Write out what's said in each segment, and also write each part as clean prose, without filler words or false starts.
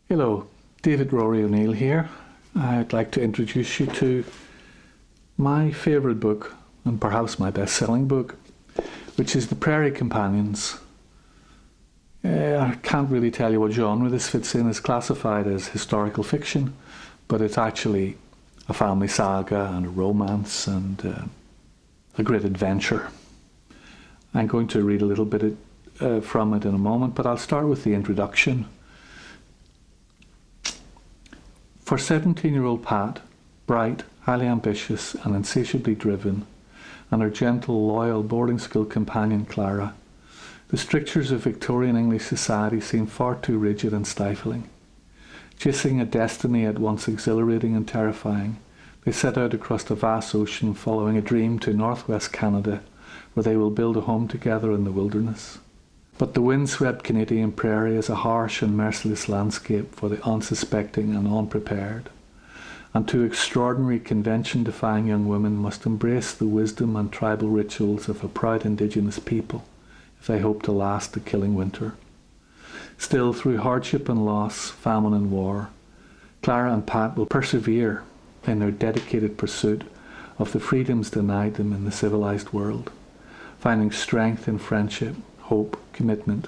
Hello, David Rory O'Neill here. I'd like to introduce you to my favourite book, and perhaps my best-selling book, which is The Prairie Companions. I can't really tell you what genre this fits in. It's classified as historical fiction, but it's actually a family saga and a romance and a great adventure. I'm going to read a little bit from it in a moment, but I'll start with the introduction. For 17-year-old Pat, bright, highly ambitious and insatiably driven, and her gentle, loyal boarding school companion Clara, the strictures of Victorian English society seemed far too rigid and stifling. Chasing a destiny at once exhilarating and terrifying, they set out across the vast ocean following a dream to northwest Canada, where they will build a home together in the wilderness. But the windswept Canadian prairie is a harsh and merciless landscape for the unsuspecting and unprepared, and two extraordinary convention-defying young women must embrace the wisdom and tribal rituals of a proud Indigenous people if they hope to last the killing winter. Still, through hardship and loss, famine and war, Clara and Pat will persevere in their dedicated pursuit of the freedoms denied them in the civilized world, finding strength in friendship, hope, commitment,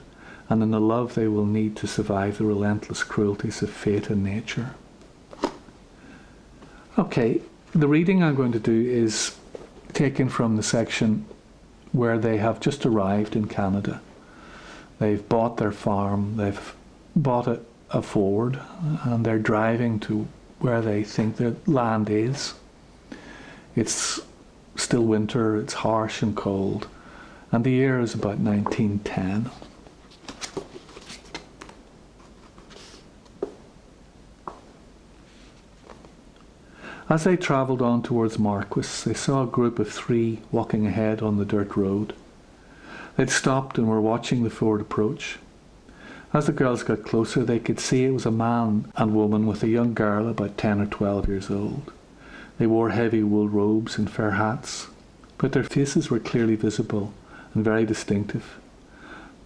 and in the love they will need to survive the relentless cruelties of fate and nature. Okay, the reading I'm going to do is taken from the section where they have just arrived in Canada. They've bought their farm, they've bought a Ford, and they're driving to where they think their land is. It's still winter, it's harsh and cold, and the year is about 1910. As they travelled on towards Marquis, they saw a group of three walking ahead on the dirt road. They'd stopped and were watching the Ford approach. As the girls got closer, they could see it was a man and woman with a young girl about 10 or 12 years old. They wore heavy wool robes and fur hats, but their faces were clearly visible and very distinctive.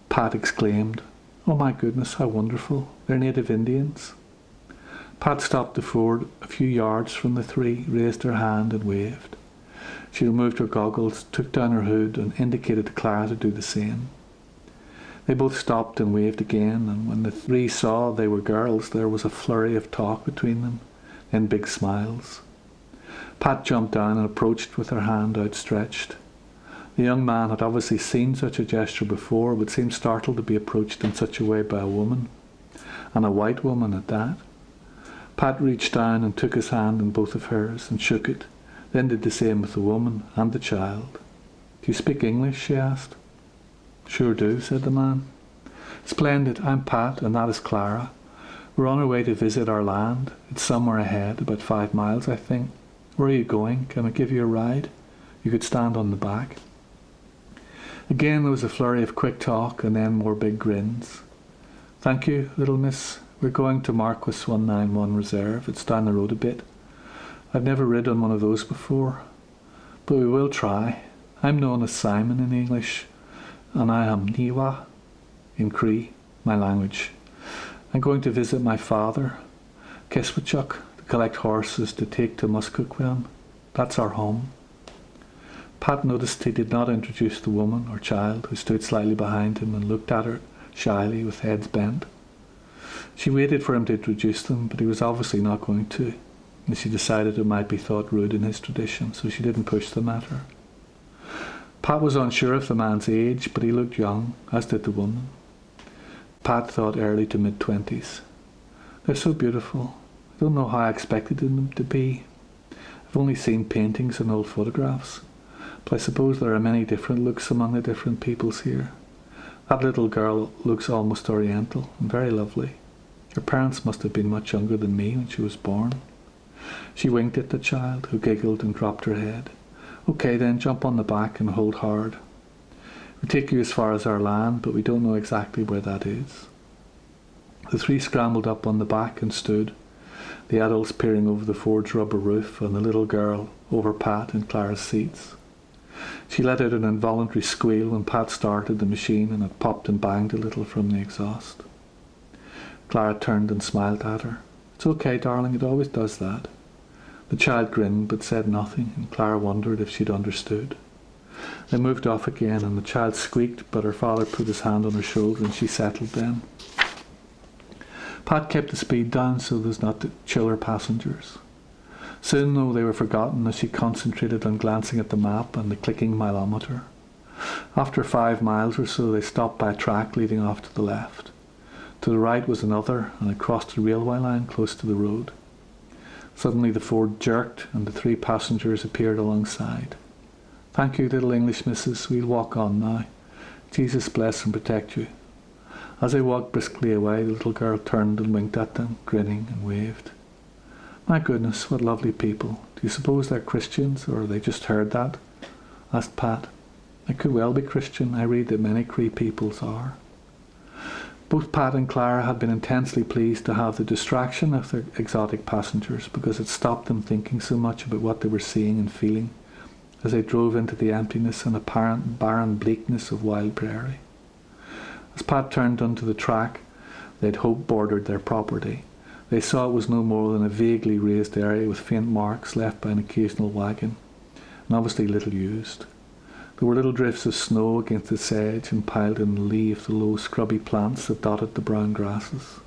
Pat exclaimed, "Oh my goodness, how wonderful! They're native Indians." Pat stopped the Ford a few yards from the three, raised her hand and waved. She removed her goggles, took down her hood and indicated to Clara to do the same. They both stopped and waved again, and when the three saw they were girls, there was a flurry of talk between them, then big smiles. Pat jumped down and approached with her hand outstretched. The young man had obviously seen such a gesture before, but seemed startled to be approached in such a way by a woman, and a white woman at that. Pat reached down and took his hand in both of hers and shook it, then did the same with the woman and the child. "Do you speak English?" she asked. "Sure do," said the man. "Splendid. I'm Pat, and that is Clara. We're on our way to visit our land. It's somewhere ahead, about 5 miles, I think. Where are you going? Can I give you a ride? You could stand on the back." Again there was a flurry of quick talk, and then more big grins. "Thank you, little miss. We're going to Marquis 191 Reserve. It's down the road a bit. I've never rid on one of those before, but we will try. I'm known as Simon in English, and I am Niwa in Cree, my language. I'm going to visit my father, Keswichuk, to collect horses to take to Muskogean. That's our home." Pat noticed he did not introduce the woman or child, who stood slightly behind him and looked at her shyly with heads bent. She waited for him to introduce them, but he was obviously not going to, and she decided it might be thought rude in his tradition, so she didn't push the matter. Pat was unsure of the man's age, but he looked young, as did the woman. Pat thought early to mid-20s. "They're so beautiful. I don't know how I expected them to be. I've only seen paintings and old photographs, but I suppose there are many different looks among the different peoples here. That little girl looks almost oriental and very lovely. Her parents must have been much younger than me when she was born." She winked at the child, who giggled and dropped her head. "Okay then, jump on the back and hold hard. We'll take you as far as our land, but we don't know exactly where that is." The three scrambled up on the back and stood, the adults peering over the Ford's rubber roof and the little girl over Pat in Clara's seats. She let out an involuntary squeal when Pat started the machine, and it popped and banged a little from the exhaust. Clara turned and smiled at her. "It's okay, darling, it always does that." The child grinned but said nothing, and Clara wondered if she'd understood. They moved off again, and the child squeaked, but her father put his hand on her shoulder and she settled then. Pat kept the speed down so as not to chill her passengers. Soon, though, they were forgotten as she concentrated on glancing at the map and the clicking mileometer. After 5 miles or so, they stopped by a track leading off to the left. To the right was another, and it crossed a railway line close to the road. Suddenly the Ford jerked, and the 3 passengers appeared alongside. "Thank you, little English missus. We'll walk on now. Jesus bless and protect you." As they walked briskly away, the little girl turned and winked at them, grinning, and waved. "My goodness, what lovely people. Do you suppose they're Christians, or they just heard that?" asked Pat. "They could well be Christian. I read that many Cree peoples are." Both Pat and Clara had been intensely pleased to have the distraction of their exotic passengers, because it stopped them thinking so much about what they were seeing and feeling as they drove into the emptiness and apparent barren bleakness of wild prairie. As Pat turned onto the track they'd hoped bordered their property, they saw it was no more than a vaguely raised area with faint marks left by an occasional wagon, and obviously little used. There were little drifts of snow against the sedge and piled in the lee of the low scrubby plants that dotted the brown grasses.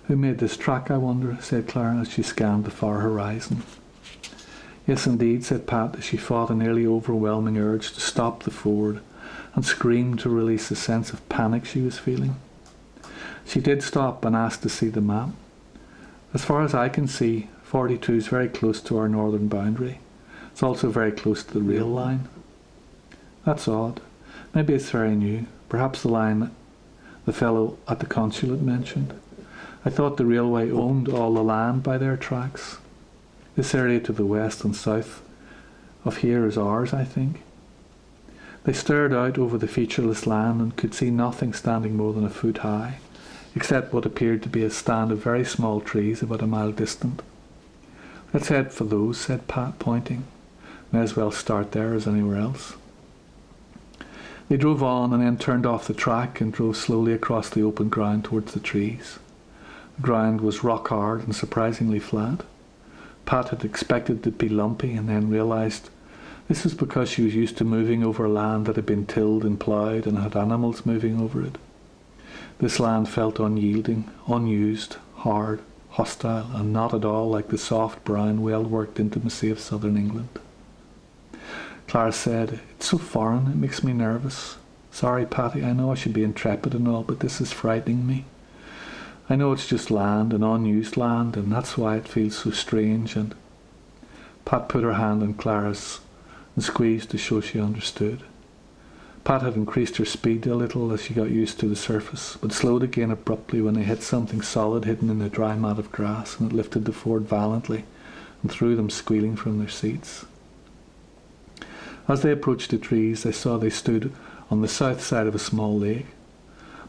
"Who made this track, I wonder?" said Clara as she scanned the far horizon. "Yes, indeed," said Pat as she fought a nearly overwhelming urge to stop the Ford and scream to release the sense of panic she was feeling. She did stop and asked to see the map. "As far as I can see, 42 is very close to our northern boundary. It's also very close to the rail line." "That's odd. Maybe it's very new. Perhaps the line the fellow at the consulate mentioned. I thought the railway owned all the land by their tracks. This area to the west and south of here is ours, I think." They stared out over the featureless land and could see nothing standing more than a foot high, except what appeared to be a stand of very small trees about a mile distant. "Let's head for those," said Pat, pointing. "May as well start there as anywhere else." They drove on and then turned off the track and drove slowly across the open ground towards the trees. The ground was rock hard and surprisingly flat. Pat had expected it to be lumpy and then realised this was because she was used to moving over land that had been tilled and ploughed and had animals moving over it. This land felt unyielding, unused, hard, hostile, and not at all like the soft, brown, well-worked intimacy of southern England. Clara said, "It's so foreign, it makes me nervous. Sorry, Patty, I know I should be intrepid and all, but this is frightening me. I know it's just land, and unused land, and that's why it feels so strange." And Pat put her hand on Clara's and squeezed to show she understood. Pat had increased her speed a little as she got used to the surface, but slowed again abruptly when they hit something solid hidden in a dry mat of grass, and it lifted the Ford violently and threw them squealing from their seats. As they approached the trees, they saw they stood on the south side of a small lake.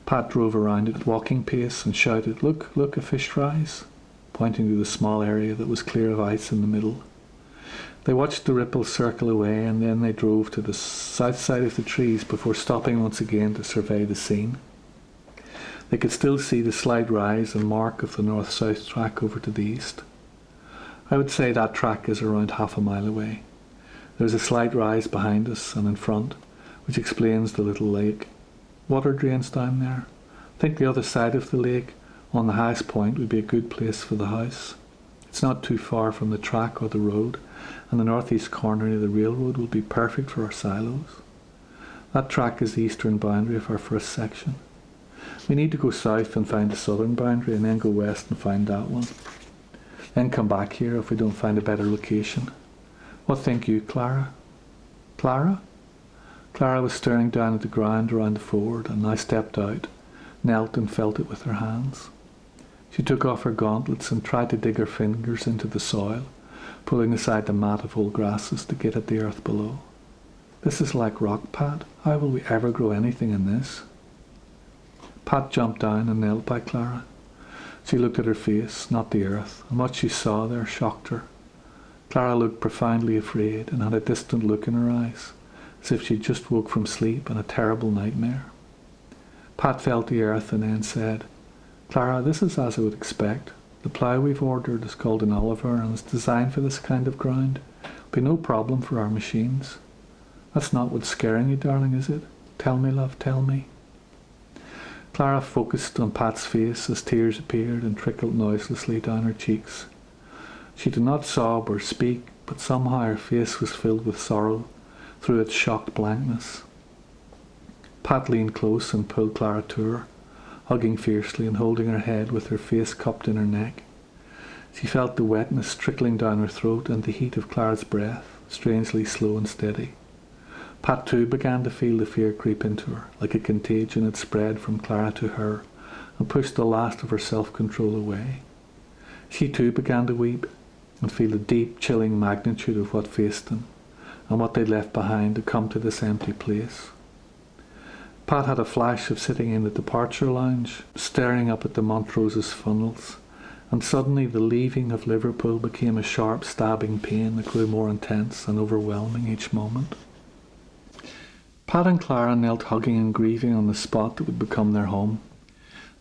Pat drove around it at walking pace and shouted, "Look, look, a fish rise," pointing to the small area that was clear of ice in the middle. They watched the ripples circle away, and then they drove to the south side of the trees before stopping once again to survey the scene. They could still see the slight rise and mark of the north-south track over to the east. "I would say that track is around half a mile away. There's a slight rise behind us and in front, which explains the little lake. Water drains down there. I think the other side of the lake, on the highest point, would be a good place for the house. It's not too far from the track or the road, and the northeast corner near the railroad will be perfect for our silos. That track is the eastern boundary of our first section. We need to go south and find the southern boundary, and then go west and find that one. Then come back here if we don't find a better location. What think you, Clara?" "Clara?" Clara was staring down at the ground around the Ford, and now stepped out, knelt and felt it with her hands. She took off her gauntlets and tried to dig her fingers into the soil, pulling aside the mat of old grasses to get at the earth below. "This is like rock, Pat. How will we ever grow anything in this?" Pat jumped down and knelt by Clara. She looked at her face, not the earth, and what she saw there shocked her. Clara looked profoundly afraid and had a distant look in her eyes, as if she'd just woke from sleep in a terrible nightmare. Pat felt the earth and then said, Clara, this is as I would expect. The plough we've ordered is called an Oliver and is designed for this kind of ground. It'll be no problem for our machines. That's not what's scaring you, darling, is it? Tell me, love, tell me. Clara focused on Pat's face as tears appeared and trickled noiselessly down her cheeks. She did not sob or speak, but somehow her face was filled with sorrow through its shocked blankness. Pat leaned close and pulled Clara to her, hugging fiercely and holding her head with her face cupped in her neck. She felt the wetness trickling down her throat and the heat of Clara's breath, strangely slow and steady. Pat too began to feel the fear creep into her, like a contagion had spread from Clara to her and pushed the last of her self-control away. She too began to weep and feel the deep, chilling magnitude of what faced them and what they'd left behind to come to this empty place. Pat had a flash of sitting in the departure lounge, staring up at the Montrose's funnels, and suddenly the leaving of Liverpool became a sharp, stabbing pain that grew more intense and overwhelming each moment. Pat and Clara knelt hugging and grieving on the spot that would become their home.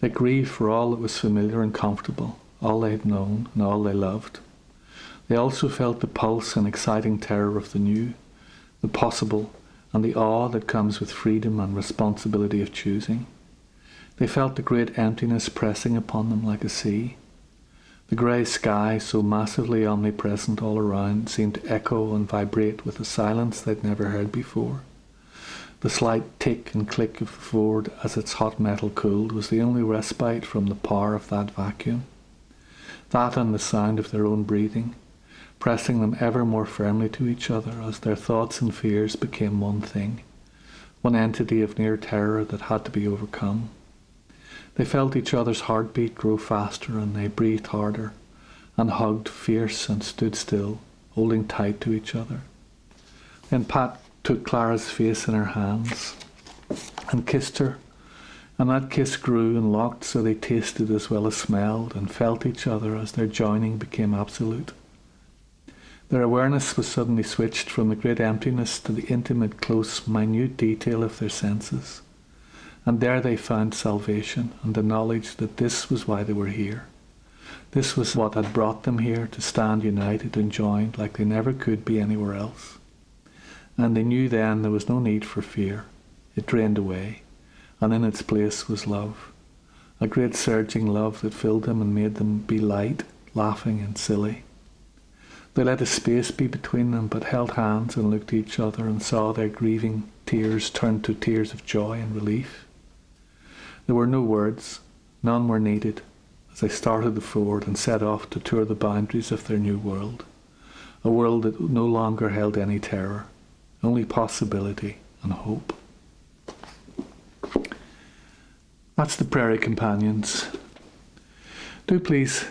They grieved for all that was familiar and comfortable, all they had known and all they loved. They also felt the pulse and exciting terror of the new, the possible, and the awe that comes with freedom and responsibility of choosing. They felt the great emptiness pressing upon them like a sea. The grey sky, so massively omnipresent all around, seemed to echo and vibrate with a silence they'd never heard before. The slight tick and click of the Ford as its hot metal cooled was the only respite from the power of that vacuum. That and the sound of their own breathing, pressing them ever more firmly to each other as their thoughts and fears became one thing, one entity of near terror that had to be overcome. They felt each other's heartbeat grow faster and they breathed harder and hugged fierce and stood still, holding tight to each other. Then Pat took Clara's face in her hands and kissed her, and that kiss grew and locked so they tasted as well as smelled and felt each other as their joining became absolute. Their awareness was suddenly switched from the great emptiness to the intimate, close, minute detail of their senses, and there they found salvation and the knowledge that this was why they were here. This was what had brought them here, to stand united and joined like they never could be anywhere else. And they knew then there was no need for fear. It drained away, and in its place was love, a great surging love that filled them and made them be light, laughing and silly. They let a space be between them, but held hands and looked at each other and saw their grieving tears turn to tears of joy and relief. There were no words, none were needed, as they started the Ford and set off to tour the boundaries of their new world, a world that no longer held any terror, only possibility and hope. That's the Prairie Companions. Do please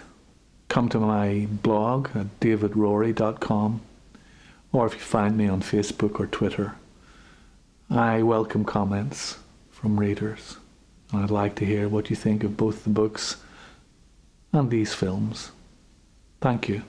come to my blog at davidrory.com, or if you find me on Facebook or Twitter. I welcome comments from readers, and I'd like to hear what you think of both the books and these films. Thank you.